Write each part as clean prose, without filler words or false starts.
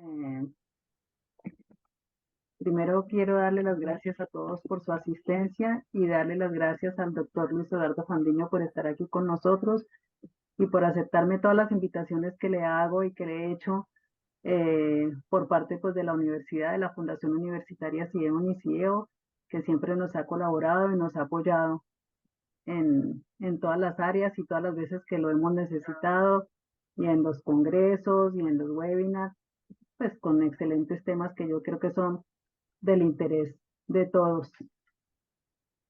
Eh, Primero quiero darle las gracias a todos por su asistencia y darle las gracias al doctor Luis Eduardo Fandiño por estar aquí con nosotros y por aceptarme todas las invitaciones que le hago y que le he hecho por parte pues, de la universidad, de la Fundación Universitaria CIEO y CIEO, que siempre nos ha colaborado y nos ha apoyado en todas las áreas y todas las veces que lo hemos necesitado y en los congresos y en los webinars, pues con excelentes temas que yo creo que son del interés de todos.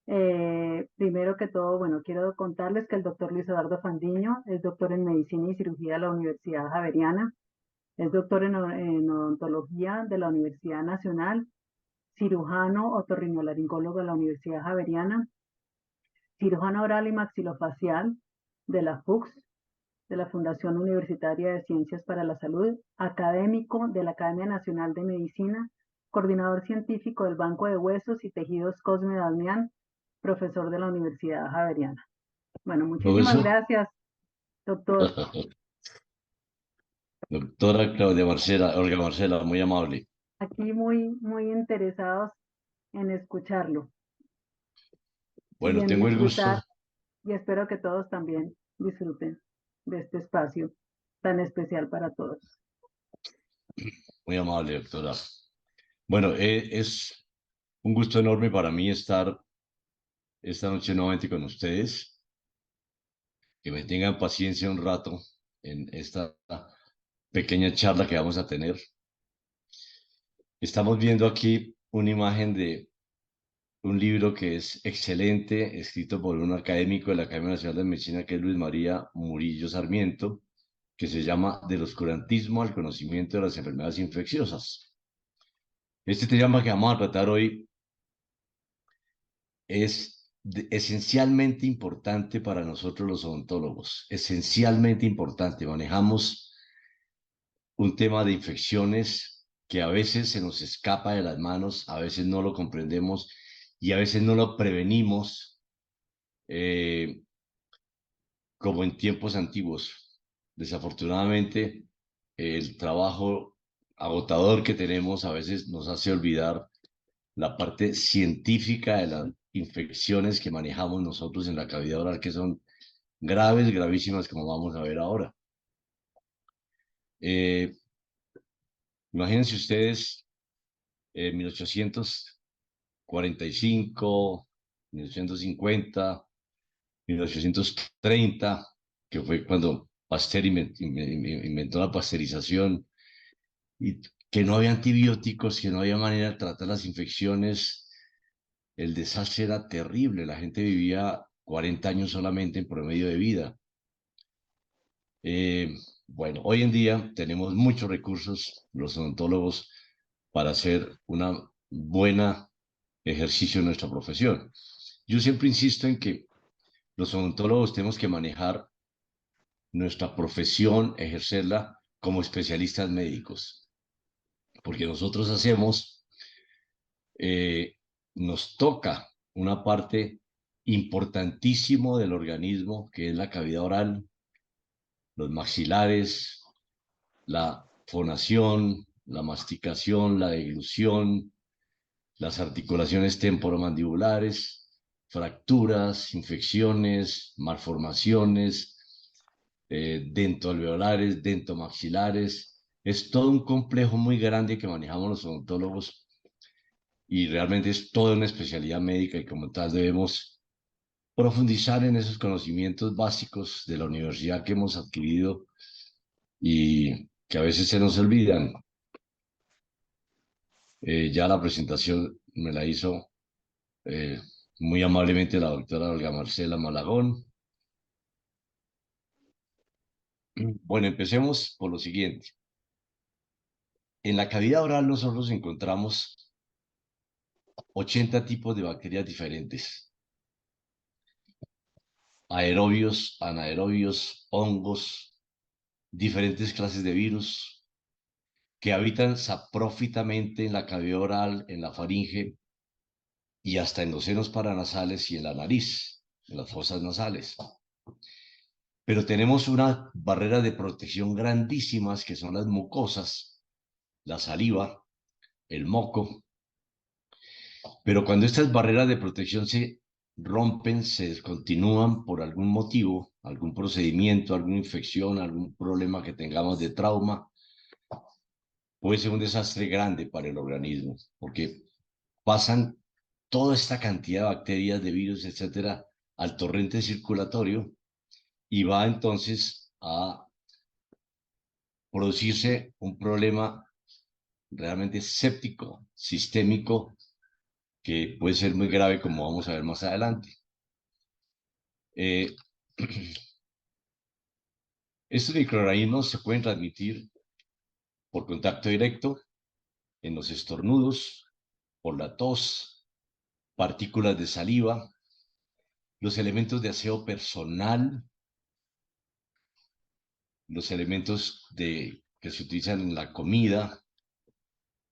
Primero que todo, bueno, quiero contarles que el doctor Luis Eduardo Fandiño es doctor en Medicina y Cirugía de la Universidad Javeriana, es doctor en odontología de la Universidad Nacional, cirujano otorrinolaringólogo de la Universidad Javeriana, cirujano oral y maxilofacial de la FUCS, de la Fundación Universitaria de Ciencias para la Salud, académico de la Academia Nacional de Medicina, coordinador científico del Banco de Huesos y Tejidos Cosme Damián, profesor de la Universidad Javeriana. Bueno, ¿Todo muchísimas eso? gracias, doctor. Doctora Claudia Marcela, Olga Marcela, muy amable. Aquí muy interesados en escucharlo y Bueno, en tengo el gusto, disfrutar, y espero que todos también disfruten de este espacio tan especial para todos. muy amable, doctora. Bueno, es un gusto enorme para mí estar esta noche nuevamente con ustedes, que me tengan paciencia un rato en esta pequeña charla que vamos a tener. Estamos viendo aquí una imagen de un libro que es excelente, escrito por un académico de la Academia Nacional de Medicina, que es Luis María Murillo Sarmiento, que se llama Del oscurantismo al conocimiento de las enfermedades infecciosas. Este tema que vamos a tratar hoy es esencialmente importante para nosotros los odontólogos, esencialmente importante. Manejamos un tema de infecciones que a veces se nos escapa de las manos, a veces no lo comprendemos y a veces no lo prevenimos eh, como en tiempos antiguos. Desafortunadamente, el trabajo agotador que tenemos a veces nos hace olvidar la parte científica de las infecciones que manejamos nosotros en la cavidad oral, que son graves, gravísimas, como vamos a ver ahora. Eh, Imagínense ustedes, en 1845, 1850, 1830, que fue cuando Pasteur inventó la pasteurización, y que no había antibióticos, que no había manera de tratar las infecciones. El desastre era terrible, la gente vivía 40 años solamente en promedio de vida. Eh, bueno, hoy en día tenemos muchos recursos, los odontólogos, para hacer una buena ejercicio de nuestra profesión. Yo siempre insisto en que los odontólogos tenemos que manejar nuestra profesión, ejercerla como especialistas médicos, porque nosotros eh, nos toca una parte importantísimo del organismo, que es la cavidad oral, los maxilares, la fonación, la masticación, la deglución, las articulaciones temporomandibulares, fracturas, infecciones, malformaciones, dentoalveolares, dentomaxilares. Es todo un complejo muy grande que manejamos los odontólogos y realmente es toda una especialidad médica y como tal debemos profundizar en esos conocimientos básicos de la universidad que hemos adquirido y que a veces se nos olvidan. Ya la presentación me la hizo eh, muy amablemente la doctora Olga Marcela Malagón. Bueno, empecemos por lo siguiente. En la cavidad oral nosotros encontramos 80 tipos de bacterias diferentes, aerobios, anaerobios, hongos, diferentes clases de virus que habitan saprófitamente en la cavidad oral, en la faringe y hasta en los senos paranasales y en la nariz, en las fosas nasales. Pero tenemos una barrera de protección grandísimas que son las mucosas, la saliva, el moco. Pero cuando estas barreras de protección se rompen, se descontinúan por algún motivo, algún procedimiento, alguna infección, algún problema que tengamos de trauma, puede ser un desastre grande para el organismo, porque pasan toda esta cantidad de bacterias, de virus, etcétera, al torrente circulatorio y va entonces a producirse un problema realmente séptico, sistémico, que puede ser muy grave, como vamos a ver más adelante. Eh, Estos microorganismos se pueden transmitir por contacto directo en los estornudos, por la tos, partículas de saliva, los elementos de aseo personal, los elementos que se utilizan en la comida,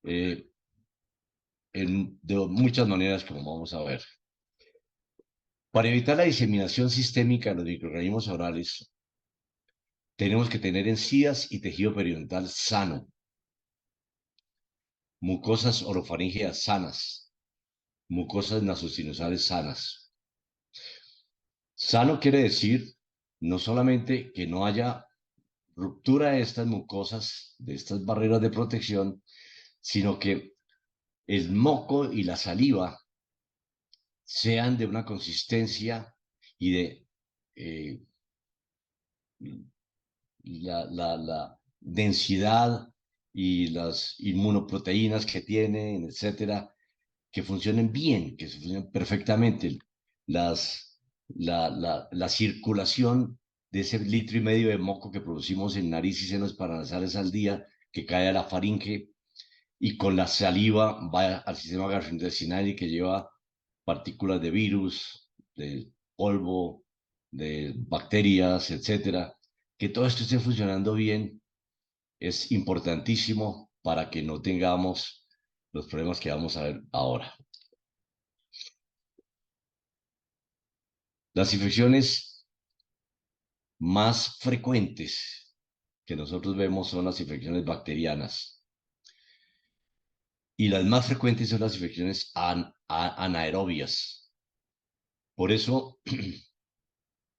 eh, de muchas maneras, como vamos a ver. Para evitar la diseminación sistémica de los microorganismos orales, tenemos que tener encías y tejido periodontal sano, mucosas orofaringeas sanas, mucosas nasosinusales sanas. Sano quiere decir no solamente que no haya ruptura de estas mucosas, de estas barreras de protección, sino que el moco y la saliva sean de una consistencia y de eh, la densidad y las inmunoproteínas que tienen, etcétera, que funcionen bien, que funcionen perfectamente. La circulación de ese litro y medio de moco que producimos en nariz y senos paranasales al día, que cae a la faringe y con la saliva va al sistema gastrointestinal y que lleva partículas de virus, de polvo, de bacterias, etcétera. Que todo esto esté funcionando bien es importantísimo para que no tengamos los problemas que vamos a ver ahora. Las infecciones más frecuentes que nosotros vemos son las infecciones bacterianas y las más frecuentes son las infecciones anaerobias. Por eso,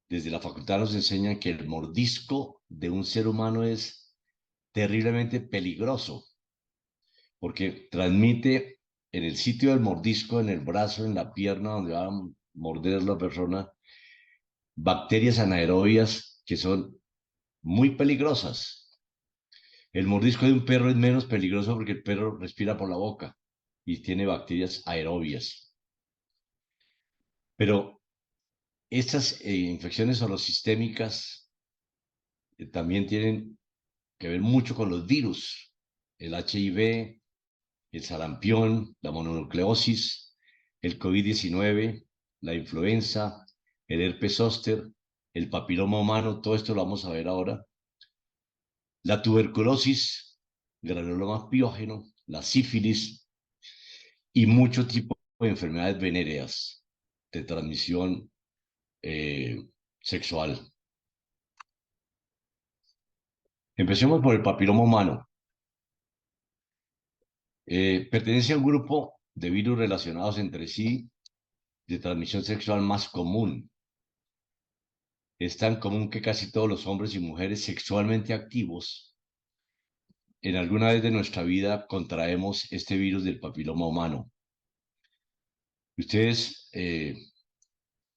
desde la facultad nos enseñan que el mordisco de un ser humano es terriblemente peligroso porque transmite en el sitio del mordisco, en el brazo, en la pierna donde va a morder la persona, bacterias anaerobias que son muy peligrosas. El mordisco de un perro es menos peligroso porque el perro respira por la boca y tiene bacterias aerobias. Pero estas infecciones holosistémicas también tienen que ver mucho con los virus, el HIV, el sarampión, la mononucleosis, el COVID-19, la influenza, el herpes zóster, el papiloma humano, todo esto lo vamos a ver ahora. La tuberculosis, granuloma piógeno, la sífilis y mucho tipo de enfermedades venéreas de transmisión eh, sexual. Empecemos por el papiloma humano. Pertenece a un grupo de virus relacionados entre sí de transmisión sexual más común. Es tan común que casi todos los hombres y mujeres sexualmente activos en alguna vez de nuestra vida contraemos este virus del papiloma humano. Ustedes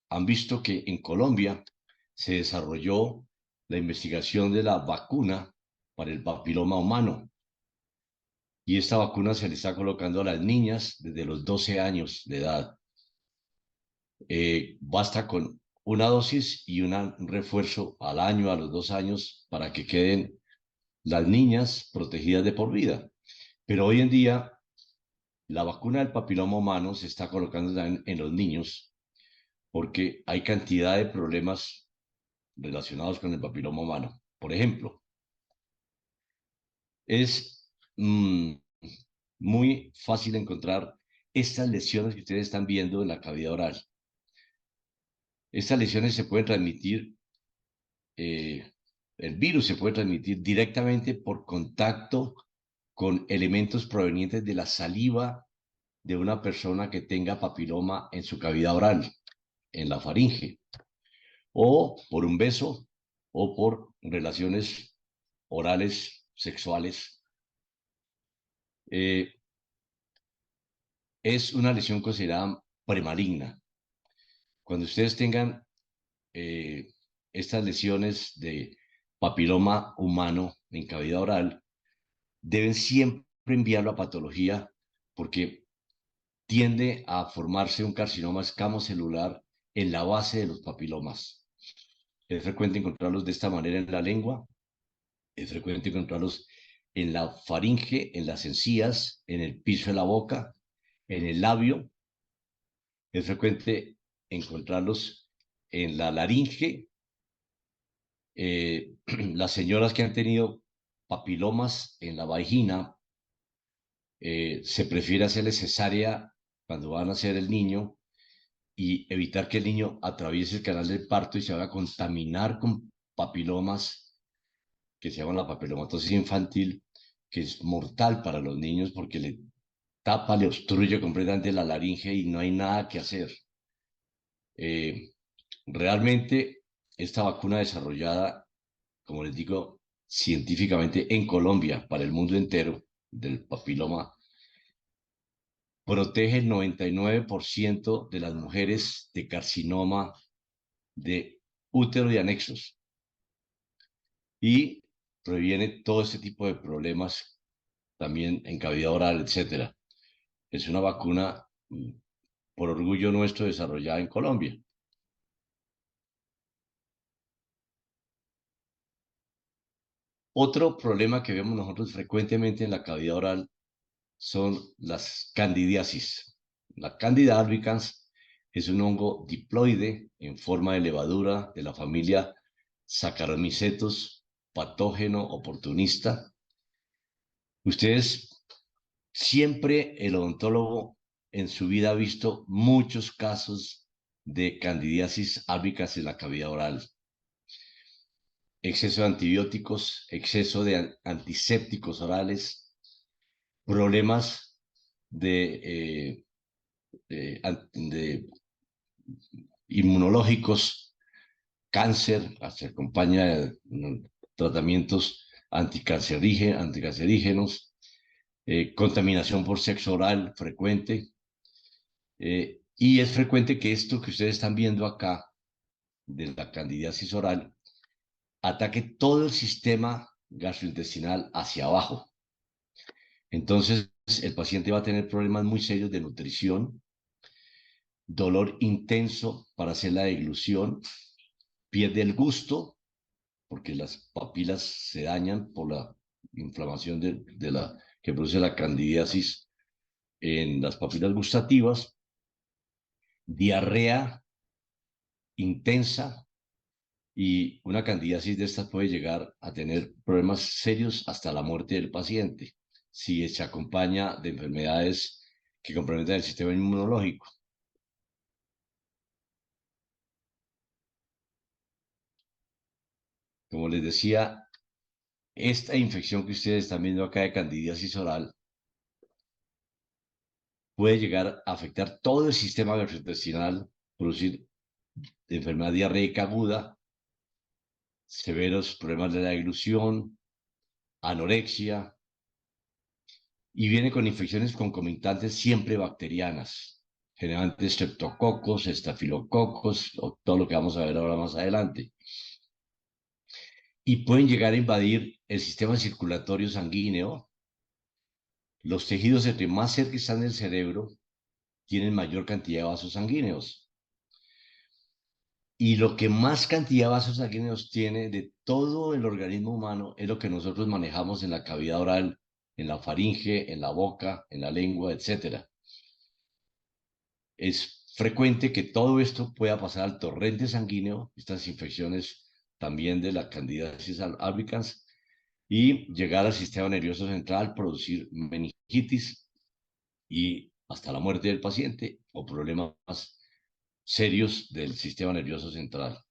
han visto que en Colombia se desarrolló la investigación de la vacuna para el papiloma humano. Y esta vacuna se le está colocando a las niñas desde los 12 años de edad. Basta con una dosis y un refuerzo al año, a los 2 años, para que queden las niñas protegidas de por vida. Pero hoy en día, la vacuna del papiloma humano se está colocando también en los niños porque hay cantidad de problemas relacionados con el papiloma humano. Por ejemplo, es muy fácil encontrar estas lesiones que ustedes están viendo en la cavidad oral. Estas lesiones se pueden transmitir, el virus se puede transmitir directamente por contacto con elementos provenientes de la saliva de una persona que tenga papiloma en su cavidad oral, en la faringe, o por un beso, o por relaciones orales, sexuales. Es una lesión considerada premaligna. Cuando ustedes tengan estas lesiones de papiloma humano en cavidad oral, deben siempre enviarlo a patología porque tiende a formarse un carcinoma escamocelular en la base de los papilomas. Es frecuente encontrarlos de esta manera en la lengua, es frecuente encontrarlos en la faringe, en las encías, en el piso de la boca, en el labio. Es frecuente encontrarlos en la laringe. Las señoras que han tenido papilomas en la vagina, se prefiere hacerle cesárea cuando van a hacer el niño y evitar que el niño atraviese el canal del parto y se vaya a contaminar con papilomas que se llaman la papilomatosis infantil, que es mortal para los niños porque le tapa, le obstruye completamente la laringe y no hay nada que hacer. Realmente esta vacuna desarrollada, como les digo, científicamente en Colombia, para el mundo entero, del papiloma, protege el 99% de las mujeres de carcinoma de útero y anexos y previene todo este tipo de problemas también en cavidad oral, etcétera. Es una vacuna, por orgullo nuestro, desarrollada en Colombia. Otro problema que vemos nosotros frecuentemente en la cavidad oral son las candidiasis. La Candida albicans es un hongo diploide en forma de levadura de la familia Saccharomycetus, patógeno oportunista. Ustedes, siempre el odontólogo en su vida ha visto muchos casos de candidiasis albicans en la cavidad oral. Exceso de antibióticos, exceso de antisépticos orales, problemas de inmunológicos, cáncer, se acompaña de tratamientos anticancerígenos, contaminación por sexo oral frecuente, y es frecuente que esto que ustedes están viendo acá, de la candidiasis oral, ataque todo el sistema gastrointestinal hacia abajo. Entonces, el paciente va a tener problemas muy serios de nutrición, dolor intenso para hacer la deglución, pierde el gusto, porque las papilas se dañan por la inflamación que produce la candidiasis en las papilas gustativas, diarrea intensa, y una candidiasis de estas puede llegar a tener problemas serios hasta la muerte del paciente, si se acompaña de enfermedades que comprometen el sistema inmunológico. Como les decía, esta infección que ustedes están viendo acá de candidiasis oral puede llegar a afectar todo el sistema gastrointestinal, producir enfermedad diarreica aguda, severos problemas de la deglución, anorexia, y viene con infecciones concomitantes siempre bacterianas, generalmente streptococos, estafilococos, o todo lo que vamos a ver ahora más adelante. Y pueden llegar a invadir el sistema circulatorio sanguíneo. Los tejidos entre más cerca están del cerebro, tienen mayor cantidad de vasos sanguíneos. Y lo que más cantidad de vasos sanguíneos tiene de todo el organismo humano es lo que nosotros manejamos en la cavidad oral, en la faringe, en la boca, en la lengua, etc. Es frecuente que todo esto pueda pasar al torrente sanguíneo, estas infecciones también de la candidiasis albicans, y llegar al sistema nervioso central, producir meningitis y hasta la muerte del paciente o problemas serios del sistema nervioso central.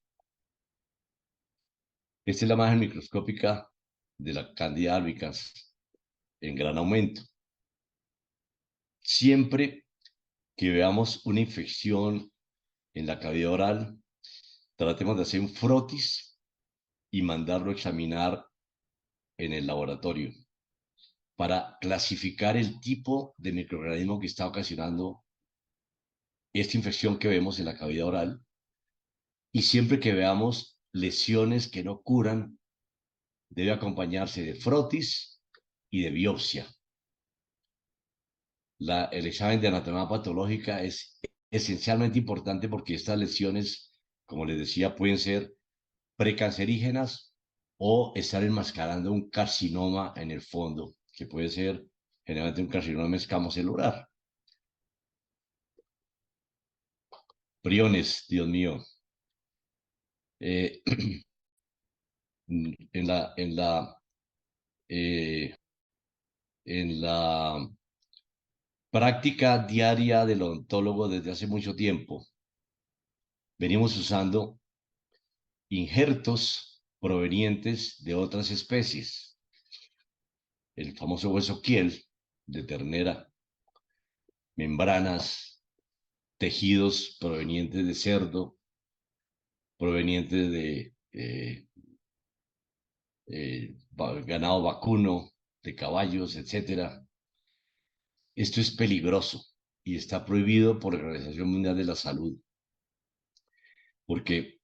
Esta es la imagen microscópica de la Candida albicans. en gran aumento. Siempre que veamos una infección en la cavidad oral, tratemos de hacer un frotis y mandarlo a examinar en el laboratorio para clasificar el tipo de microorganismo que está ocasionando esta infección que vemos en la cavidad oral. Y siempre que veamos lesiones que no curan, debe acompañarse de frotis y de biopsia. El examen de anatomía patológica es esencialmente importante porque estas lesiones, como les decía, pueden ser precancerígenas o estar enmascarando un carcinoma en el fondo, que puede ser generalmente un carcinoma escamocelular. Priones, Dios mío. Eh, en la, en la, eh, en la práctica diaria del odontólogo desde hace mucho tiempo, venimos usando injertos provenientes de otras especies. El famoso hueso kiel de ternera, membranas, tejidos provenientes de cerdo, provenientes de ganado vacuno, de caballos, etc. Esto es peligroso y está prohibido por la Organización Mundial de la Salud, porque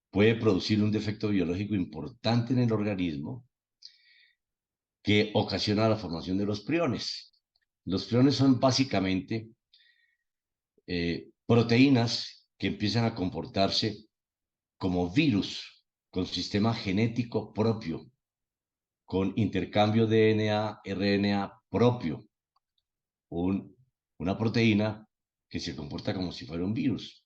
puede producir un defecto biológico importante en el organismo que ocasiona la formación de los priones. Los priones son básicamente proteínas que empiezan a comportarse como virus, con sistema genético propio, con intercambio DNA, RNA propio, una proteína que se comporta como si fuera un virus.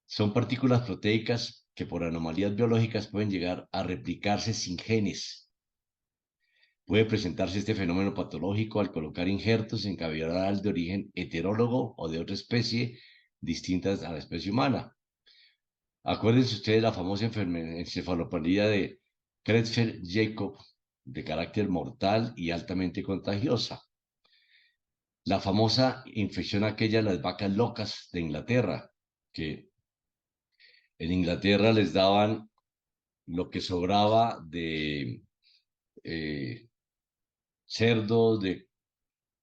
Son partículas proteicas que por anomalías biológicas pueden llegar a replicarse sin genes. Puede presentarse este fenómeno patológico al colocar injertos en cavidad oral de origen heterólogo o de otra especie distintas a la especie humana. Acuérdense ustedes de la famosa encefalopatia de Creutzfeldt-Jakob, de carácter mortal y altamente contagiosa. La famosa infección aquella de las vacas locas de Inglaterra, que en Inglaterra les daban lo que sobraba de eh, cerdos, de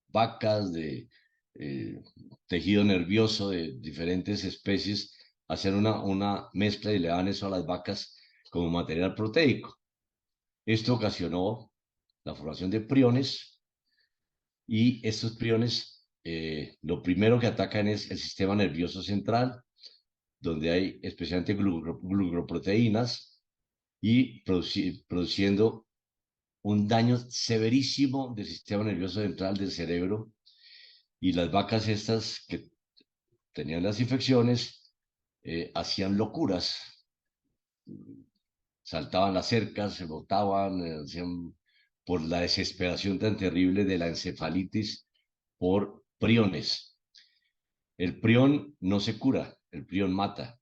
vacas, de eh, tejido nervioso de diferentes especies, hacer una mezcla y le daban eso a las vacas como material proteico. Esto ocasionó la formación de priones y estos priones lo primero que atacan es el sistema nervioso central, donde hay especialmente glucoproteínas y produciendo un daño severísimo del sistema nervioso central del cerebro. Y las vacas estas que tenían las infecciones hacían locuras, saltaban las cercas, se botaban, hacían por la desesperación tan terrible de la encefalitis por priones. El prión no se cura, el prión mata.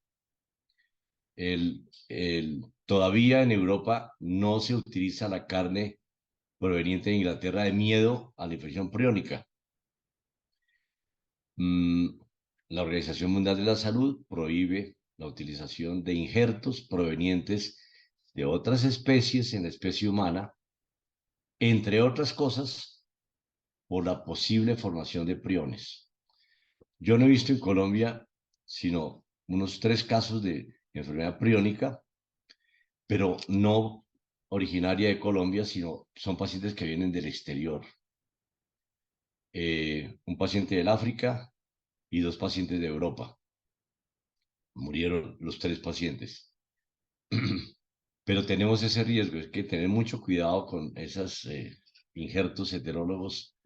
Todavía en Europa no se utiliza la carne proveniente de Inglaterra de miedo a la infección priónica. La Organización Mundial de la Salud prohíbe la utilización de injertos provenientes de otras especies en la especie humana, entre otras cosas, por la posible formación de priones. Yo no he visto en Colombia sino unos 3 casos de enfermedad priónica, pero no originaria de Colombia, sino son pacientes que vienen del exterior. Un paciente del África y 2 pacientes de Europa. Murieron los 3 pacientes. Pero tenemos ese riesgo, es que tener mucho cuidado con esos injertos heterólogos,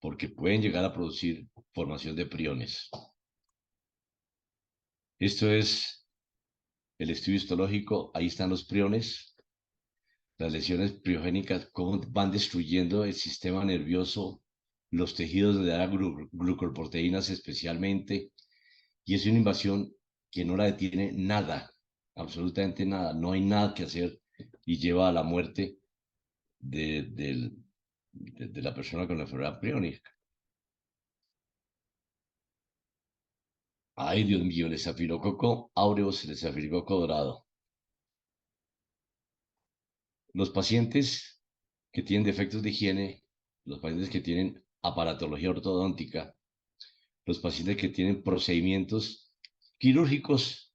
porque pueden llegar a producir formación de priones. Esto es el estudio histológico, ahí están los priones, las lesiones priogénicas, cómo van destruyendo el sistema nervioso, los tejidos donde hay glucoproteínas especialmente, y es una invasión que no la detiene nada, absolutamente nada, no hay nada que hacer y lleva a la muerte de la persona con la enfermedad priónica. Ay, Dios mío, el estafilococo aureus, el estafilococo dorado. Los pacientes que tienen defectos de higiene, los pacientes que tienen aparatología ortodóntica, los pacientes que tienen procedimientos quirúrgicos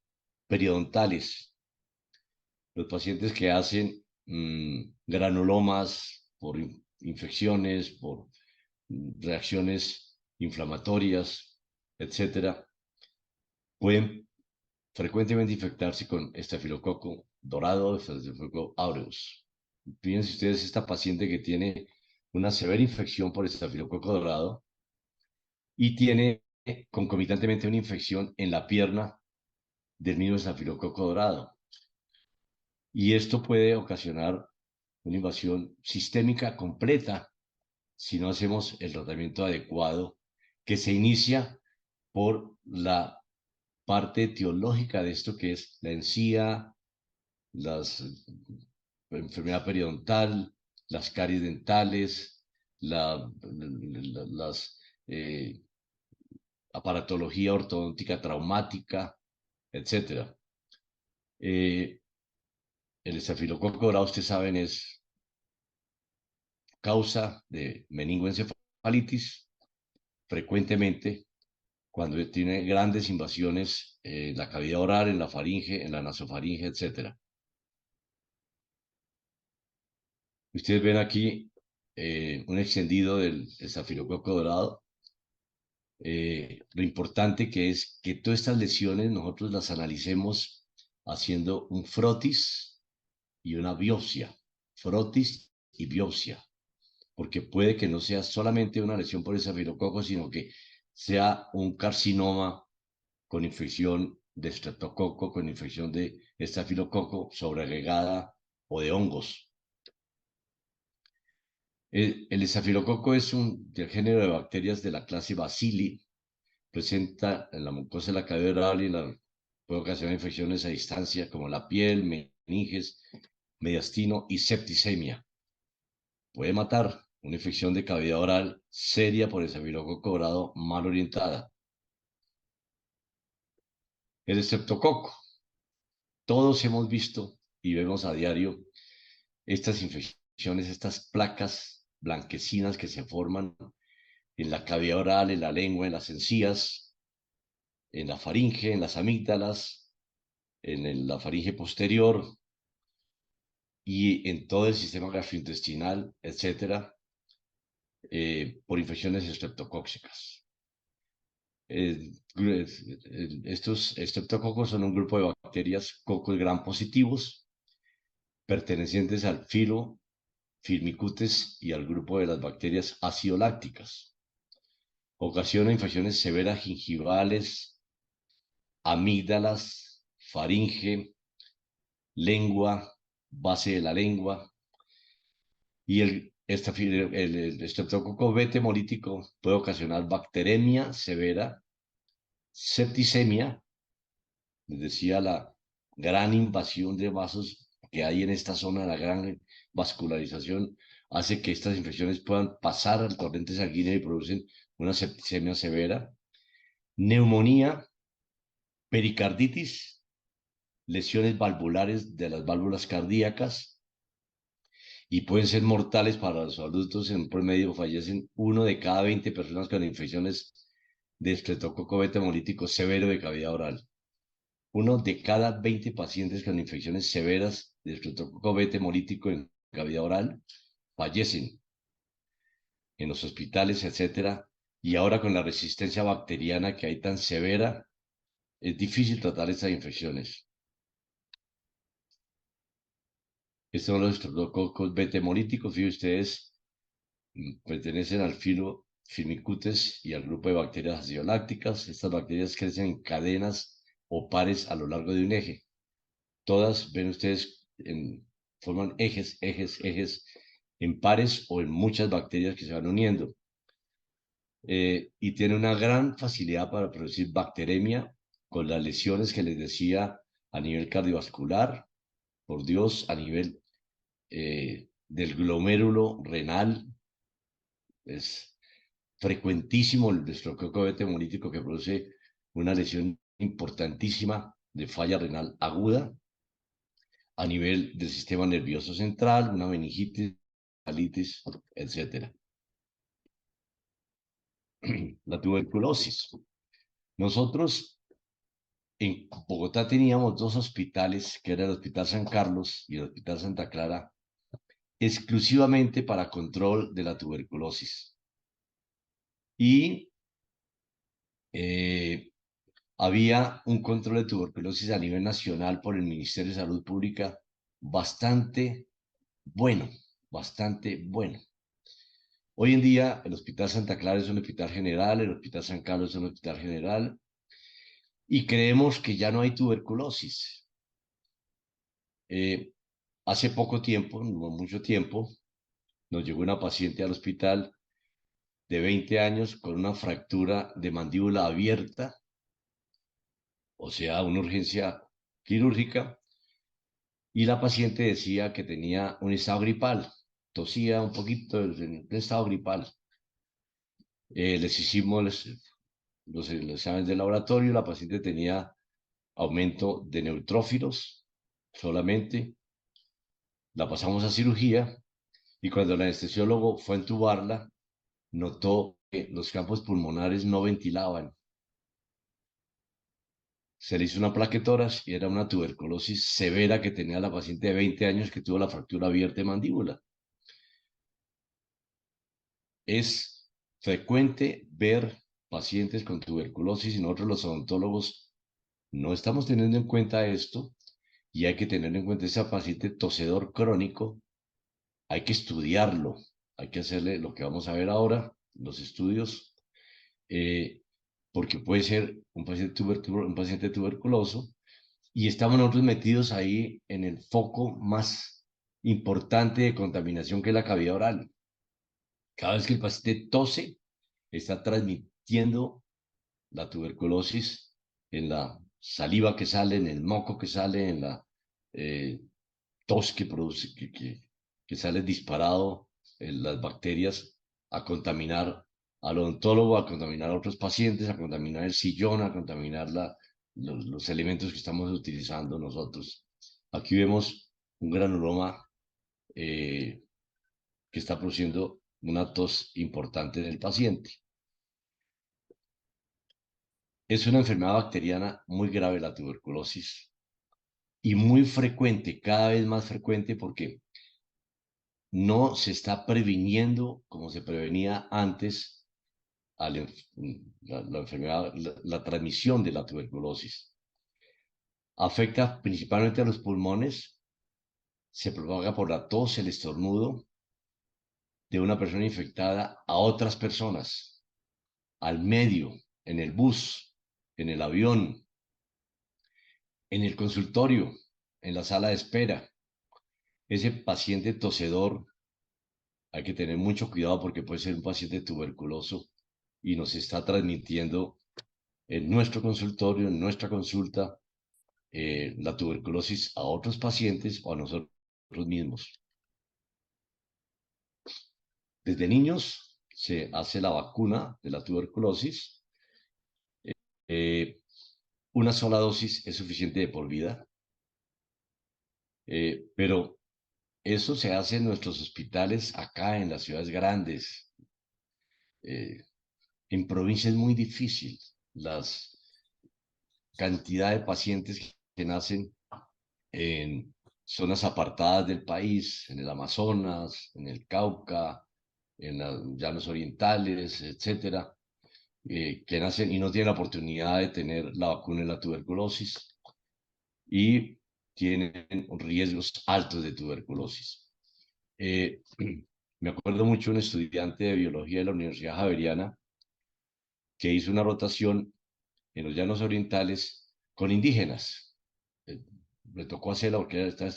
periodontales, los pacientes que hacen granulomas por infecciones, por reacciones inflamatorias, etcétera, pueden frecuentemente infectarse con estafilococo dorado, estafilococo aureus. Fíjense ustedes esta paciente que tiene una severa infección por estafilococo dorado y tiene concomitantemente una infección en la pierna del mismo estafilococo dorado. Y esto puede ocasionar una invasión sistémica completa si no hacemos el tratamiento adecuado que se inicia por la parte etiológica de esto que es la encía, la enfermedad periodontal, las caries dentales, las aparatología ortodóntica traumática, etc. El estafilococo dorado, ustedes saben, es causa de meningoencefalitis frecuentemente cuando tiene grandes invasiones en la cavidad oral, en la faringe, en la nasofaringe, etc. Ustedes ven aquí un extendido del estafilococo dorado. Lo importante que es que todas estas lesiones nosotros las analicemos haciendo un frotis y una biopsia. Frotis y biopsia. Porque puede que no sea solamente una lesión por estafilococo, sino que sea un carcinoma con infección de estreptococo, con infección de estafilococo sobreagregada o de hongos. El estafilococo es del género de bacterias de la clase Bacilli, presenta en la mucosa de la cavidad oral y puede ocasionar infecciones a distancia como la piel, meninges, mediastino y septicemia. Puede matar una infección de cavidad oral seria por estafilococo dorado mal orientada. El estreptococo. Todos hemos visto y vemos a diario estas infecciones, estas placas blanquecinas que se forman en la cavidad oral, en la lengua, en las encías, en la faringe, en las amígdalas, en la faringe posterior y en todo el sistema gastrointestinal, etcétera, por infecciones estreptocóxicas. Estos estreptococos son un grupo de bacterias cocos gram positivos pertenecientes al filo Firmicutes y al grupo de las bacterias acidolácticas. Ocasiona infecciones severas gingivales, amígdalas, faringe, lengua, base de la lengua. Y el estreptococo beta hemolítico puede ocasionar bacteremia severa, septicemia, les decía, la gran invasión de vasos que hay en esta zona, la gran vascularización, hace que estas infecciones puedan pasar al torrente sanguíneo y producen una septicemia severa, neumonía, pericarditis, lesiones valvulares de las válvulas cardíacas y pueden ser mortales para los adultos. En promedio fallecen 1 de cada 20 personas con infecciones de estreptococo beta hemolítico severo de cavidad oral. 1 de cada 20 pacientes con infecciones severas de estreptococo beta hemolítico en cavidad oral fallecen en los hospitales, etcétera. Y ahora con la resistencia bacteriana que hay tan severa, es difícil tratar estas infecciones. Estos son los estreptococos beta hemolíticos. Fíjense ustedes, pertenecen al filo Firmicutes y al grupo de bacterias acidolácticas. Estas bacterias crecen en cadenas o pares a lo largo de un eje. Todas, ven ustedes, forman ejes en pares o en muchas bacterias que se van uniendo. Y tiene una gran facilidad para producir bacteremia con las lesiones que les decía a nivel cardiovascular, por Dios, a nivel del glomérulo renal. Es frecuentísimo el destrococoete hemolítico que produce una lesión importantísima de falla renal aguda a nivel del sistema nervioso central, una meningitis, colitis, etc. La tuberculosis. Nosotros en Bogotá teníamos dos hospitales, que era el Hospital San Carlos y el Hospital Santa Clara, exclusivamente para control de la tuberculosis. Y había un control de tuberculosis a nivel nacional por el Ministerio de Salud Pública bastante bueno, bastante bueno. Hoy en día el Hospital Santa Clara es un hospital general, el Hospital San Carlos es un hospital general, y creemos que ya no hay tuberculosis. Hace poco tiempo, no mucho tiempo, nos llegó una paciente al hospital de 20 años con una fractura de mandíbula abierta, o sea, una urgencia quirúrgica, y la paciente decía que tenía un estado gripal, tosía un poquito en estado gripal. Les hicimos los exámenes de laboratorio, la paciente tenía aumento de neutrófilos solamente, la pasamos a cirugía y cuando el anestesiólogo fue a entubarla, notó que los campos pulmonares no ventilaban. Se le hizo una plaquetórax y era una tuberculosis severa que tenía la paciente de 20 años que tuvo la fractura abierta de mandíbula. Es frecuente ver pacientes con tuberculosis y nosotros los odontólogos no estamos teniendo en cuenta esto y hay que tener en cuenta ese paciente tosedor crónico, hay que estudiarlo, hay que hacerle lo que vamos a ver ahora, los estudios, porque puede ser un paciente tuberculoso y estamos nosotros metidos ahí en el foco más importante de contaminación que es la cavidad oral. Cada vez que el paciente tose, está transmitiendo la tuberculosis en la saliva que sale, en el moco que sale, en la eh, tos que produce, que sale disparado en las bacterias a contaminar al odontólogo, a contaminar a otros pacientes, a contaminar el sillón, a contaminar los elementos que estamos utilizando nosotros. Aquí vemos un granuloma que está produciendo una tos importante en el paciente. Es una enfermedad bacteriana muy grave la tuberculosis y muy frecuente, cada vez más frecuente porque no se está previniendo como se prevenía antes a la enfermedad, la transmisión de la tuberculosis. Afecta principalmente a los pulmones, se propaga por la tos, el estornudo de una persona infectada a otras personas, al medio, en el bus, en el avión, en el consultorio, en la sala de espera. Ese paciente tosedor hay que tener mucho cuidado porque puede ser un paciente tuberculoso y nos está transmitiendo en nuestro consultorio, en nuestra consulta, la tuberculosis a otros pacientes o a nosotros mismos. Desde niños se hace la vacuna de la tuberculosis. Eh, una sola dosis es suficiente de por vida, pero eso se hace en nuestros hospitales acá en las ciudades grandes. En provincia es muy difícil. Las cantidad de pacientes que nacen en zonas apartadas del país, en el Amazonas, en el Cauca, en los llanos orientales, etcétera, que nacen y no tienen la oportunidad de tener la vacuna de la tuberculosis y tienen riesgos altos de tuberculosis. Me acuerdo mucho de un estudiante de biología de la Universidad Javeriana que hizo una rotación en los llanos orientales con indígenas. Me tocó hacerla porque estaba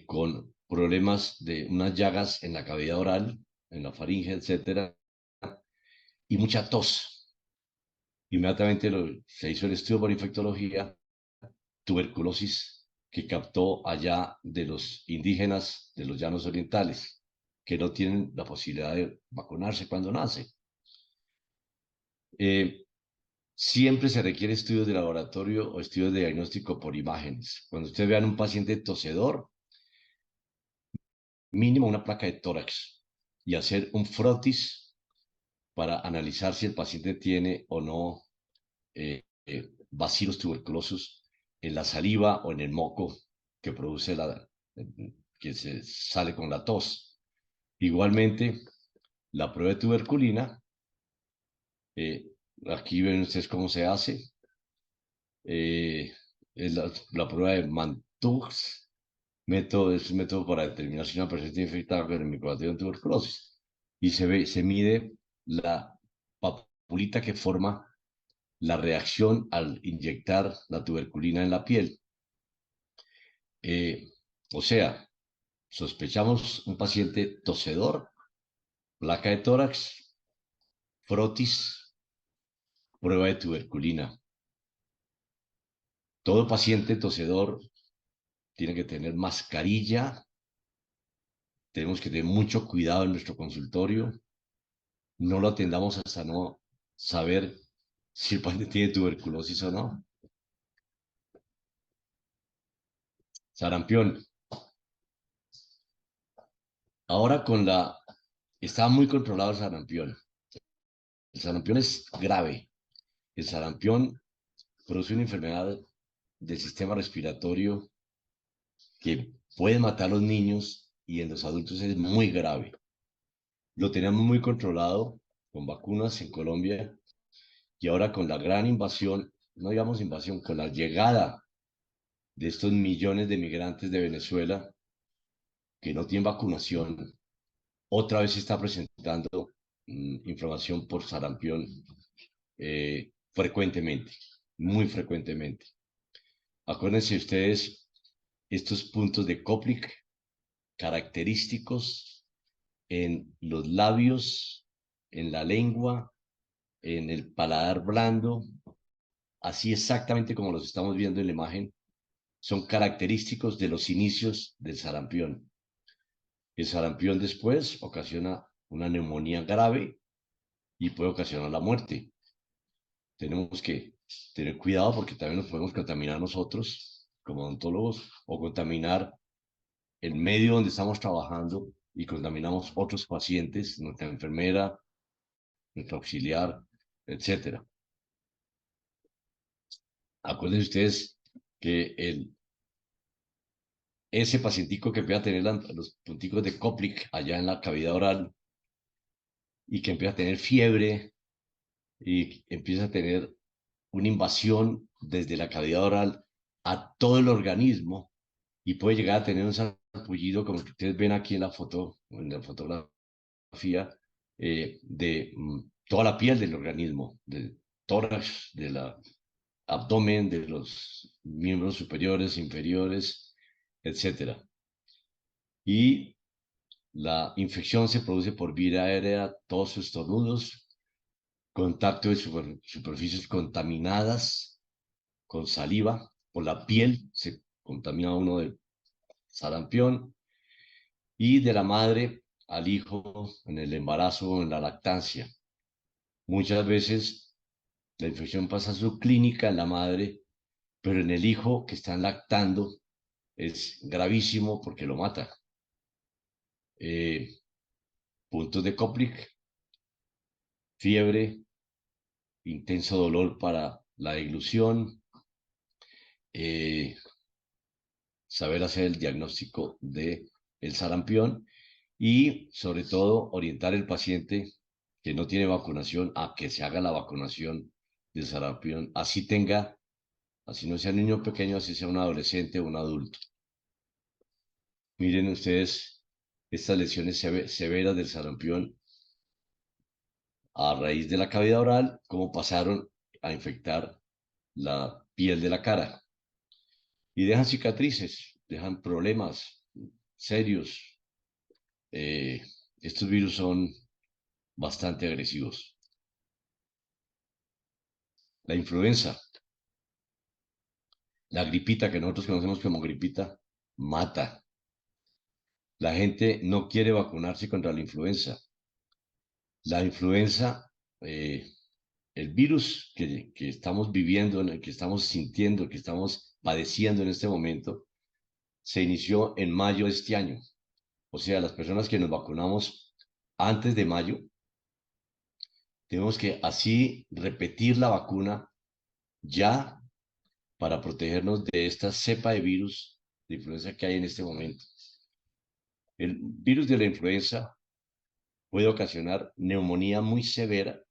con problemas de unas llagas en la cavidad oral, en la faringe, etcétera, y mucha tos. Inmediatamente se hizo el estudio por infectología tuberculosis que captó allá de los indígenas de los llanos orientales, que no tienen la posibilidad de vacunarse cuando nacen. Siempre se requiere estudios de laboratorio o estudios de diagnóstico por imágenes. Cuando ustedes vean un paciente tosedor, mínimo una placa de tórax y hacer un frotis para analizar si el paciente tiene o no bacilos tuberculosos en la saliva o en el moco que produce que se sale con la tos. Igualmente, la prueba de tuberculina, eh, aquí ven ustedes cómo se hace. Es la prueba de Mantux, es un método para determinar si una persona está infectada con el micobacterium de tuberculosis. Y se mide la papulita que forma la reacción al inyectar la tuberculina en la piel. O sea, sospechamos un paciente tosedor, placa de tórax, frotis, prueba de tuberculina. Todo paciente tosedor tiene que tener mascarilla. Tenemos que tener mucho cuidado en nuestro consultorio. No lo atendamos hasta no saber si el paciente tiene tuberculosis o no. Sarampión. Ahora está muy controlado el sarampión. El sarampión es grave. El sarampión produce una enfermedad del sistema respiratorio que puede matar a los niños y en los adultos es muy grave. Lo teníamos muy controlado con vacunas en Colombia y ahora con la gran invasión, no digamos invasión, con la llegada de estos millones de migrantes de Venezuela que no tienen vacunación, otra vez se está presentando inflamación por sarampión frecuentemente, muy frecuentemente. Acuérdense ustedes estos puntos de Koplik característicos en los labios, en la lengua, en el paladar blando, así exactamente como los estamos viendo en la imagen, son característicos de los inicios del sarampión. El sarampión después ocasiona una neumonía grave y puede ocasionar la muerte. Tenemos que tener cuidado porque también nos podemos contaminar nosotros como odontólogos o contaminar el medio donde estamos trabajando y contaminamos otros pacientes, nuestra enfermera, nuestro auxiliar, etcétera. Acuérdense ustedes que ese pacientico que empieza a tener los punticos de Koplik allá en la cavidad oral y que empieza a tener fiebre y empieza a tener una invasión desde la cavidad oral a todo el organismo y puede llegar a tener un sarpullido como que ustedes ven aquí en la foto, en la fotografía, de toda la piel del organismo, del tórax, del abdomen, de los miembros superiores, inferiores, etcétera. Y la infección se produce por vía aérea, tos, estornudos, contacto de superficies contaminadas con saliva, por la piel se contamina uno de sarampión y de la madre al hijo en el embarazo o en la lactancia. Muchas veces la infección pasa subclínica en la madre, pero en el hijo que están lactando es gravísimo porque lo mata. Puntos de Koplik, fiebre, intenso dolor para la deglución, saber hacer el diagnóstico de el sarampión y sobre todo orientar al paciente que no tiene vacunación a que se haga la vacunación del sarampión, así no sea un niño pequeño, así sea un adolescente o un adulto. Miren ustedes estas lesiones severas del sarampión a raíz de la cavidad oral, cómo pasaron a infectar la piel de la cara. Y dejan cicatrices, dejan problemas serios. Estos virus son bastante agresivos. La influenza. La gripita que nosotros conocemos como gripita mata. La gente no quiere vacunarse contra la influenza. La influenza, el virus que estamos viviendo, en el que estamos sintiendo, que estamos padeciendo en este momento, se inició en mayo de este año. O sea, las personas que nos vacunamos antes de mayo, tenemos que así repetir la vacuna ya para protegernos de esta cepa de virus de influenza que hay en este momento. El virus de la influenza puede ocasionar neumonía muy severa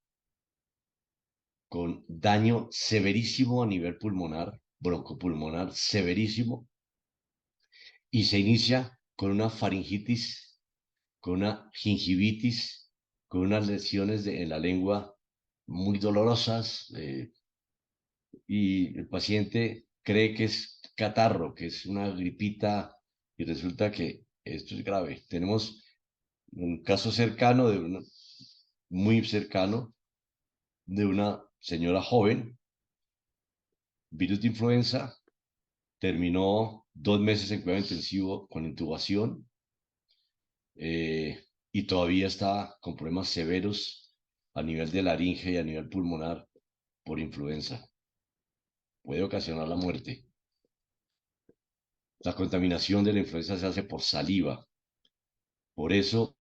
con daño severísimo a nivel pulmonar, broncopulmonar severísimo, y se inicia con una faringitis, con una gingivitis, con unas lesiones en la lengua muy dolorosas, y el paciente cree que es catarro, que es una gripita, y resulta que esto es grave. Tenemos un caso cercano, muy cercano, de una señora joven, virus de influenza, terminó 2 meses en cuidado intensivo con intubación, y todavía está con problemas severos a nivel de laringe y a nivel pulmonar por influenza. Puede ocasionar la muerte. La contaminación de la influenza se hace por saliva. Por eso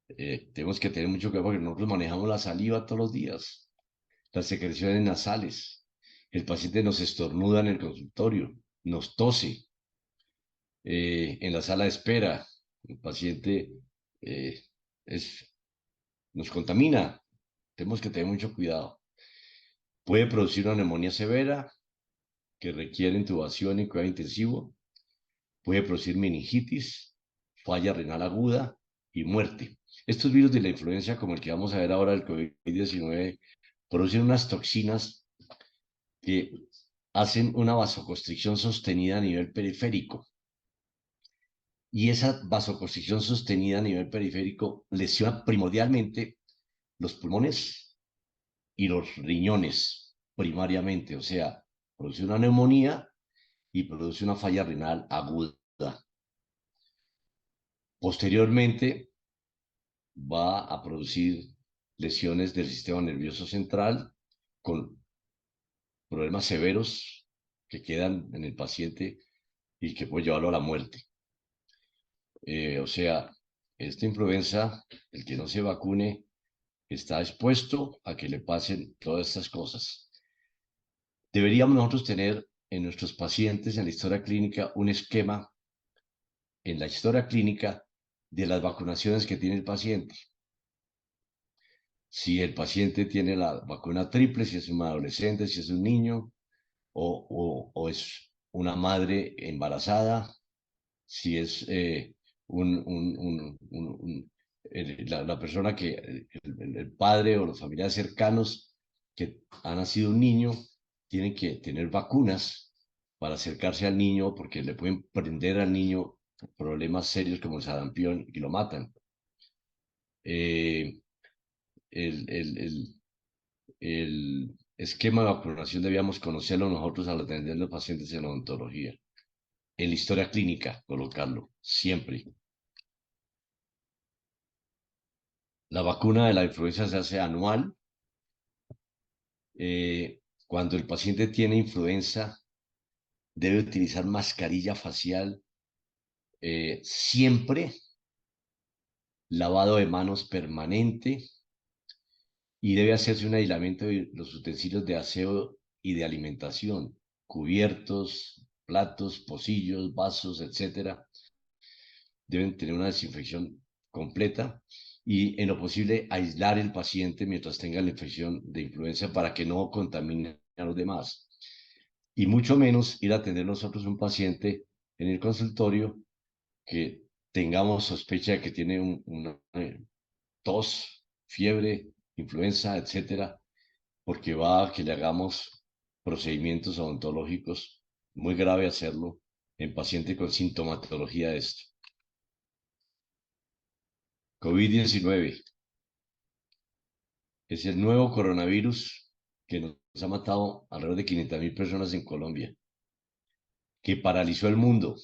tenemos que tener mucho cuidado porque nosotros manejamos la saliva todos los días, las secreciones nasales. El paciente nos estornuda en el consultorio, nos tose en la sala de espera. El paciente eh, nos contamina. Tenemos que tener mucho cuidado. Puede producir una neumonía severa que requiere intubación y cuidado intensivo. Puede producir meningitis, falla renal aguda y muerte. Estos virus de la influencia, como el que vamos a ver ahora, el COVID-19, producen unas toxinas que hacen una vasoconstricción sostenida a nivel periférico. Y esa vasoconstricción sostenida a nivel periférico lesiona primordialmente los pulmones y los riñones, primariamente. O sea, produce una neumonía y produce una falla renal aguda. Posteriormente, va a producir lesiones del sistema nervioso central con problemas severos que quedan en el paciente y que puede llevarlo a la muerte. O sea, esta influenza, el que no se vacune, está expuesto a que le pasen todas estas cosas. Deberíamos nosotros tener en nuestros pacientes, en la historia clínica, un esquema en la historia clínica de las vacunaciones que tiene el paciente. Si el paciente tiene la vacuna triple, si es un adolescente, si es un niño, o es una madre embarazada, si es la persona que, el padre o los familiares cercanos que ha nacido un niño, tienen que tener vacunas para acercarse al niño porque le pueden prender al niño problemas serios como el sarampión y lo matan. Eh, el, el, el, el esquema de vacunación debíamos conocerlo nosotros al atender a los pacientes en odontología. En la historia clínica, colocarlo, siempre. La vacuna de la influenza se hace anual. Cuando el paciente tiene influenza, debe utilizar mascarilla facial siempre, lavado de manos permanente, y debe hacerse un aislamiento de los utensilios de aseo y de alimentación, cubiertos, platos, pocillos, vasos, etcétera. Deben tener una desinfección completa y, en lo posible, aislar el paciente mientras tenga la infección de influenza para que no contamine a los demás. Y mucho menos ir a atender nosotros un paciente en el consultorio que tengamos sospecha de que tiene una tos, fiebre, influenza, etcétera, porque va a que le hagamos procedimientos odontológicos. Muy grave hacerlo en paciente con sintomatología de esto. COVID-19 es el nuevo coronavirus que nos ha matado alrededor de 500.000 personas en Colombia, que paralizó el mundo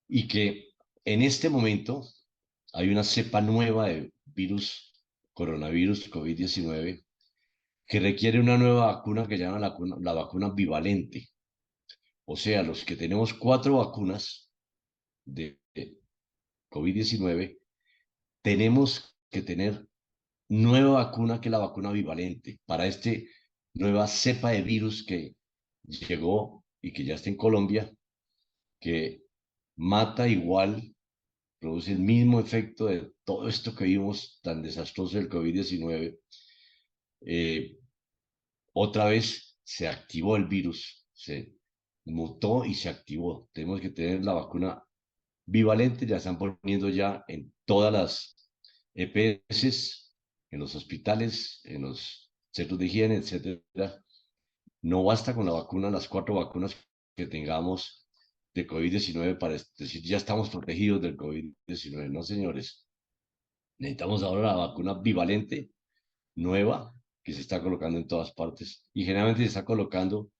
y que en este momento hay una cepa nueva de virus, coronavirus COVID-19, que requiere una nueva vacuna que llaman la vacuna bivalente. O sea, los que tenemos 4 vacunas de COVID-19, tenemos que tener nueva vacuna que la vacuna bivalente para este nueva cepa de virus que llegó y que ya está en Colombia, que mata igual, produce el mismo efecto de todo esto que vimos tan desastroso del COVID-19. Otra vez se activó el virus, se mutó y se activó. Tenemos que tener la vacuna bivalente, ya están poniendo ya en todas las EPS, en los hospitales, en los centros de higiene, etcétera. No basta con la vacuna, las 4 vacunas que tengamos de COVID-19 para decir ya estamos protegidos del COVID-19. No, señores. Necesitamos ahora la vacuna bivalente nueva que se está colocando en todas partes y generalmente se está colocando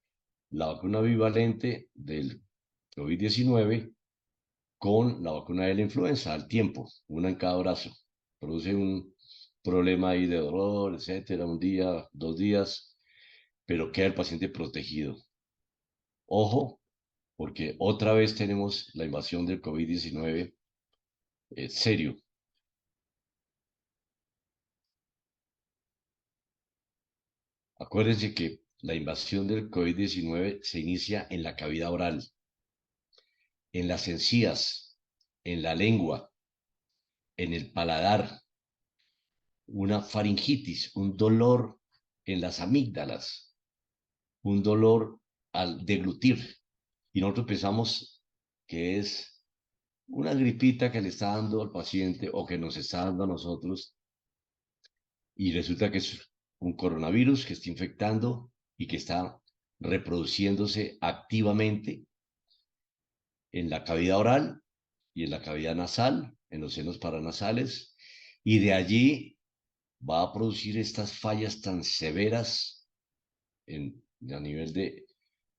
la vacuna bivalente del COVID-19 con la vacuna de la influenza al tiempo, una en cada brazo. Produce un problema ahí de dolor, etcétera, un día, 2 días, pero queda el paciente protegido. Ojo, porque otra vez tenemos la invasión del COVID-19 serio. Acuérdense que la invasión del COVID-19 se inicia en la cavidad oral, en las encías, en la lengua, en el paladar, una faringitis, un dolor en las amígdalas, un dolor al deglutir. Y nosotros pensamos que es una gripita que le está dando al paciente o que nos está dando a nosotros y resulta que es un coronavirus que está infectando y que está reproduciéndose activamente en la cavidad oral y en la cavidad nasal, en los senos paranasales, y de allí va a producir estas fallas tan severas a nivel de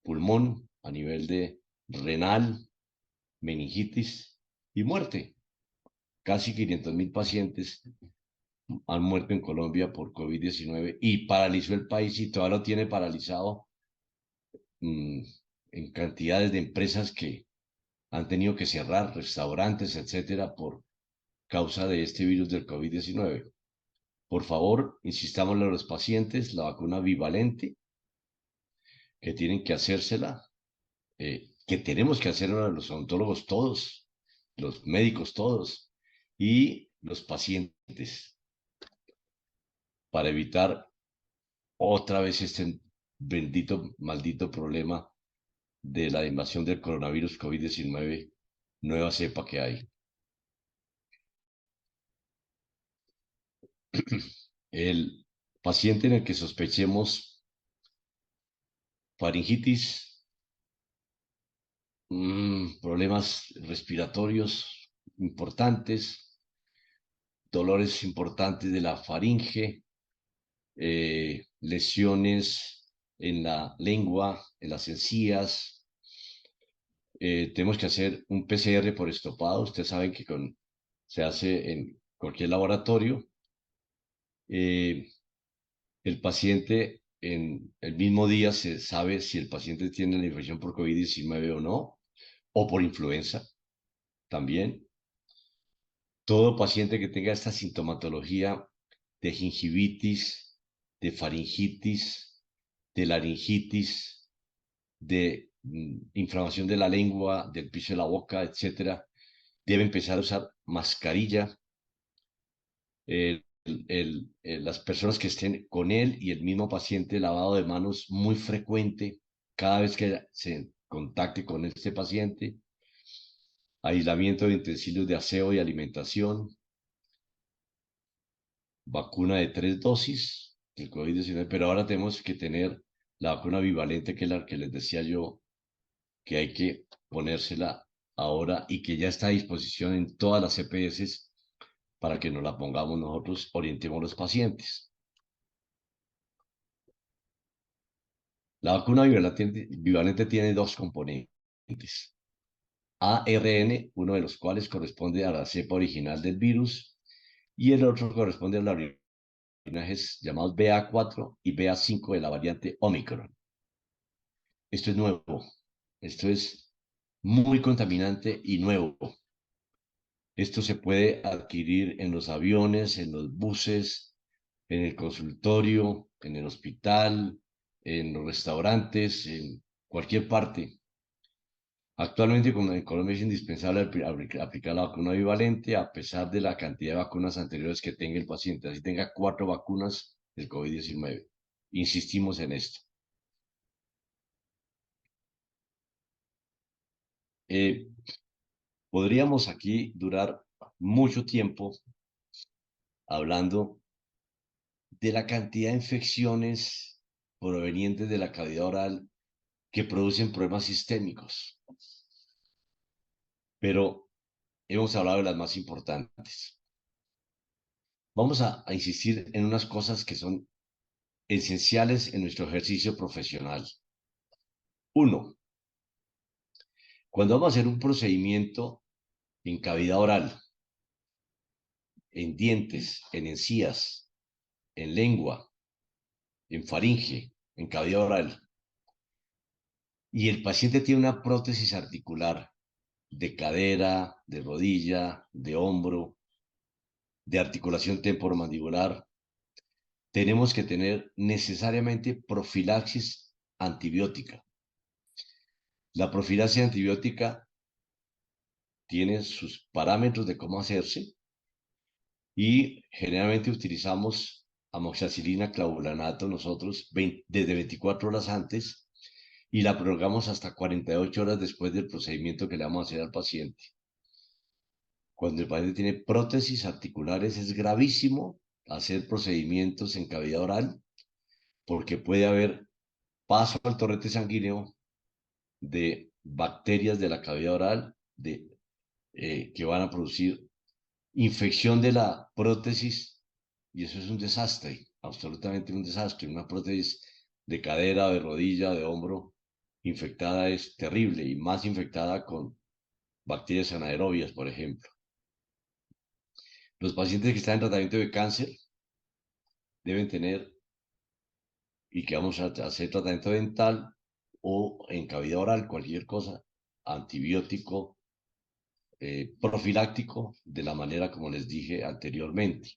pulmón, a nivel de renal, meningitis y muerte. Casi 500.000 pacientes han muerto en Colombia por COVID-19 y paralizó el país y todavía lo tiene paralizado mmm, en cantidades de empresas que han tenido que cerrar, restaurantes, etcétera, por causa de este virus del COVID-19. Por favor, insistámosle a los pacientes la vacuna bivalente, que tienen que hacérsela, que tenemos que hacerla los odontólogos todos, los médicos todos y los pacientes, para evitar otra vez este bendito, maldito problema de la invasión del coronavirus COVID-19, nueva cepa que hay. El paciente en el que sospechemos faringitis, problemas respiratorios importantes, dolores importantes de la faringe, lesiones en la lengua, en las encías. Tenemos que hacer un PCR por estopado. Ustedes saben que se hace en cualquier laboratorio. El paciente en el mismo día se sabe si el paciente tiene la infección por COVID-19 o no, o por influenza también. Todo paciente que tenga esta sintomatología de gingivitis, de faringitis, de laringitis, de inflamación de la lengua, del piso de la boca, etcétera, debe empezar a usar mascarilla. Las personas que estén con él y el mismo paciente, lavado de manos muy frecuente cada vez que se contacte con este paciente, aislamiento de utensilios de aseo y alimentación, vacuna de 3 dosis del COVID-19, pero ahora tenemos que tener la vacuna bivalente, que es la que les decía yo, que hay que ponérsela ahora y que ya está a disposición en todas las EPS para que nos la pongamos nosotros, orientemos a los pacientes. La vacuna bivalente tiene dos componentes. ARN, uno de los cuales corresponde a la cepa original del virus, y el otro corresponde a los linajes llamados BA4 y BA5 de la variante Omicron. Esto es nuevo, esto es muy contaminante y nuevo. Esto se puede adquirir en los aviones, en los buses, en el consultorio, en el hospital, en los restaurantes, en cualquier parte. Actualmente en Colombia es indispensable aplicar la vacuna bivalente a pesar de la cantidad de vacunas anteriores que tenga el paciente. Así tenga 4 vacunas del COVID-19. Insistimos en esto. Eh, Podríamos aquí durar mucho tiempo hablando de la cantidad de infecciones provenientes de la cavidad oral que producen problemas sistémicos, pero hemos hablado de las más importantes. Vamos a insistir en unas cosas que son esenciales en nuestro ejercicio profesional. Uno, cuando vamos a hacer un procedimiento en cavidad oral, en dientes, en encías, en lengua, en faringe, en cavidad oral, y el paciente tiene una prótesis articular de cadera, de rodilla, de hombro, de articulación temporomandibular, tenemos que tener necesariamente profilaxis antibiótica. La profilaxis antibiótica tiene sus parámetros de cómo hacerse y generalmente utilizamos amoxicilina clavulanato nosotros desde 24 horas antes y la prolongamos hasta 48 horas después del procedimiento que le vamos a hacer al paciente. Cuando el paciente tiene prótesis articulares es gravísimo hacer procedimientos en cavidad oral porque puede haber paso al torrente sanguíneo de bacterias de la cavidad oral que van a producir infección de la prótesis y eso es un desastre, absolutamente un desastre. Una prótesis de cadera, de rodilla, de hombro infectada es terrible y más infectada con bacterias anaerobias, por ejemplo. Los pacientes que están en tratamiento de cáncer deben tener y que vamos a hacer tratamiento dental o en cavidad oral, cualquier cosa, antibiótico, profiláctico, de la manera como les dije anteriormente.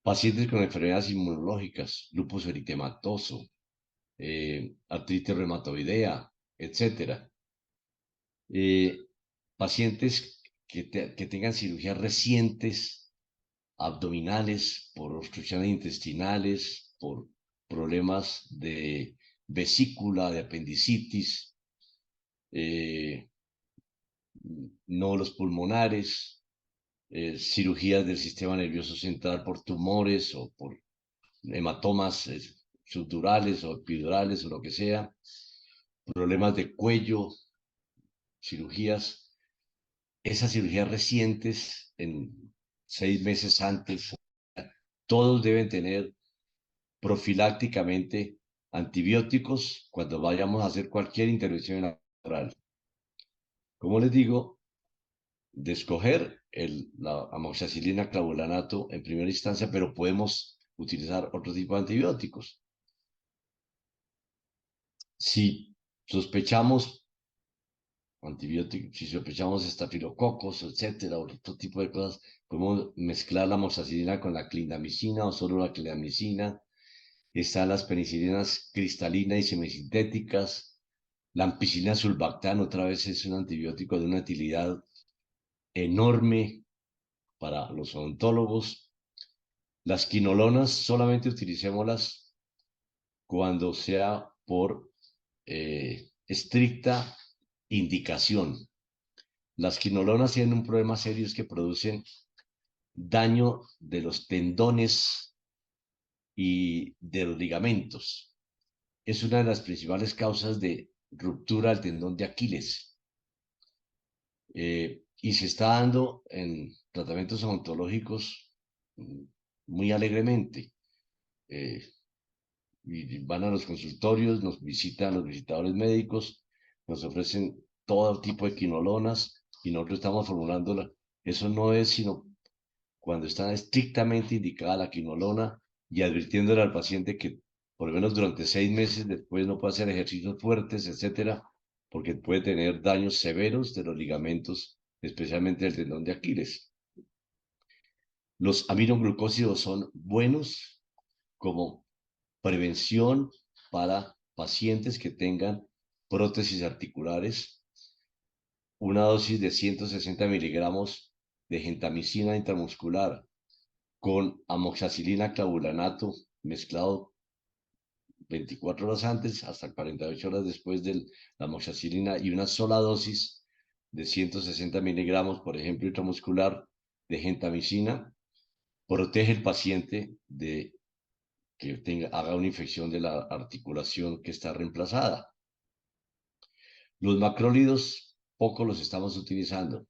Pacientes con enfermedades inmunológicas, lupus eritematoso, artritis reumatoidea, etc. Pacientes que tengan cirugías recientes, abdominales, por obstrucciones intestinales, por problemas de vesícula, de apendicitis, nódulos pulmonares, cirugías del sistema nervioso central por tumores o por hematomas subdurales o epidurales o lo que sea, problemas de cuello, cirugías, esas cirugías recientes en 6 meses antes, todos deben tener profilácticamente antibióticos cuando vayamos a hacer cualquier intervención oral. Como les digo, de escoger la amoxicilina clavulanato en primera instancia, pero podemos utilizar otro tipo de antibióticos. Si sospechamos antibióticos, si sospechamos estafilococos, etcétera, otro tipo de cosas, podemos mezclar la amoxicilina con la clindamicina o solo la clindamicina. Están las penicilinas cristalinas y semisintéticas. La ampicilina sulbactam otra vez es un antibiótico de una utilidad enorme para los odontólogos. Las quinolonas solamente utilicémoslas cuando sea por estricta indicación. Las quinolonas tienen un problema serio, es que producen daño de los tendones y de los ligamentos. Es una de las principales causas de ruptura del tendón de Aquiles. Y se está dando en tratamientos odontológicos muy alegremente. y van a los consultorios, nos visitan los visitadores médicos, nos ofrecen todo tipo de quinolonas y nosotros estamos formulándola. Eso no es sino cuando está estrictamente indicada la quinolona y advirtiéndole al paciente que por lo menos durante 6 meses después no puede hacer ejercicios fuertes, etcétera, porque puede tener daños severos de los ligamentos, especialmente el tendón de Aquiles. Los aminoglucósidos son buenos como prevención para pacientes que tengan prótesis articulares. Una dosis de 160 miligramos de gentamicina intramuscular con amoxicilina clavulanato mezclado 24 horas antes hasta 48 horas después de la amoxicilina y una sola dosis de 160 miligramos, por ejemplo, intramuscular de gentamicina, protege al paciente de que haga una infección de la articulación que está reemplazada. Los macrólidos poco los estamos utilizando.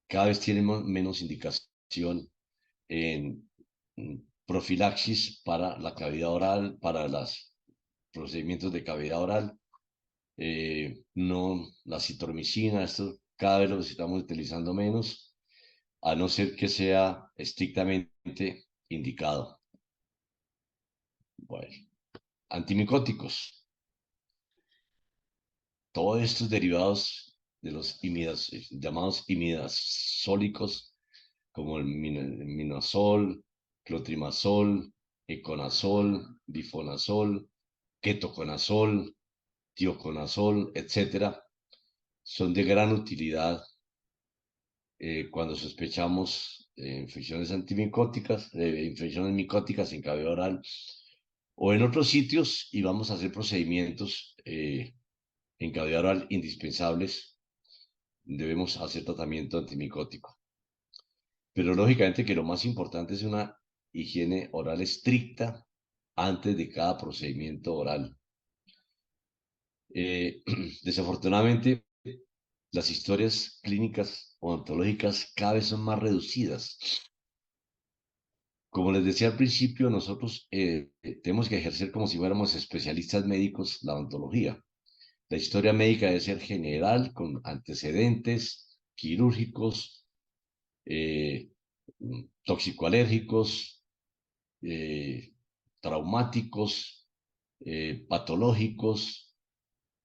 Cada vez tienen menos indicación en profilaxis para la cavidad oral, para los procedimientos de cavidad oral. No, la citromicina, esto cada vez lo estamos utilizando menos, a no ser que sea estrictamente indicado. Bueno, antimicóticos. Todos estos derivados de los llamados imidazólicos, como el minazol, clotrimazol, econazol, bifonazol, ketoconazol, tioconazol, etcétera, son de gran utilidad cuando sospechamos infecciones antimicóticas, infecciones micóticas en cavidad oral o en otros sitios y vamos a hacer procedimientos en cavidad oral indispensables. Debemos hacer tratamiento antimicótico. Pero lógicamente que lo más importante es una higiene oral estricta antes de cada procedimiento oral. Desafortunadamente, las historias clínicas odontológicas cada vez son más reducidas. Como les decía al principio, nosotros tenemos que ejercer como si fuéramos especialistas médicos la odontología. La historia médica debe ser general, con antecedentes quirúrgicos, eh, toxicoalérgicos, traumáticos, patológicos,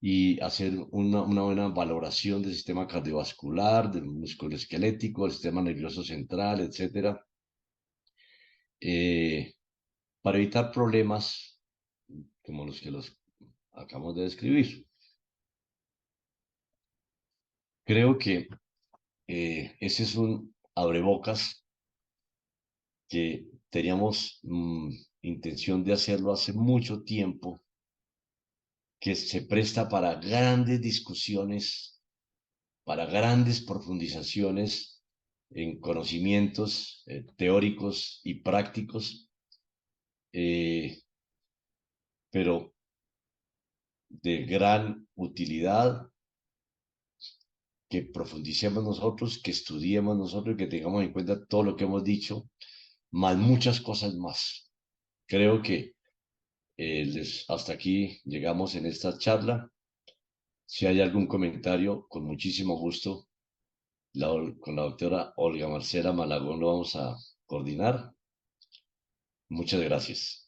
y hacer una buena valoración del sistema cardiovascular, del músculo esquelético, del sistema nervioso central, etcétera, para evitar problemas como los que los acabamos de describir. Creo que ese es un abrebocas que teníamos intención de hacerlo hace mucho tiempo, que se presta para grandes discusiones, para grandes profundizaciones en conocimientos teóricos y prácticos, pero de gran utilidad, que profundicemos nosotros, que estudiemos nosotros y que tengamos en cuenta todo lo que hemos dicho, más muchas cosas más. Creo que hasta aquí llegamos en esta charla. Si hay algún comentario, con muchísimo gusto, con la doctora Olga Marcela Malagón lo vamos a coordinar. Muchas gracias.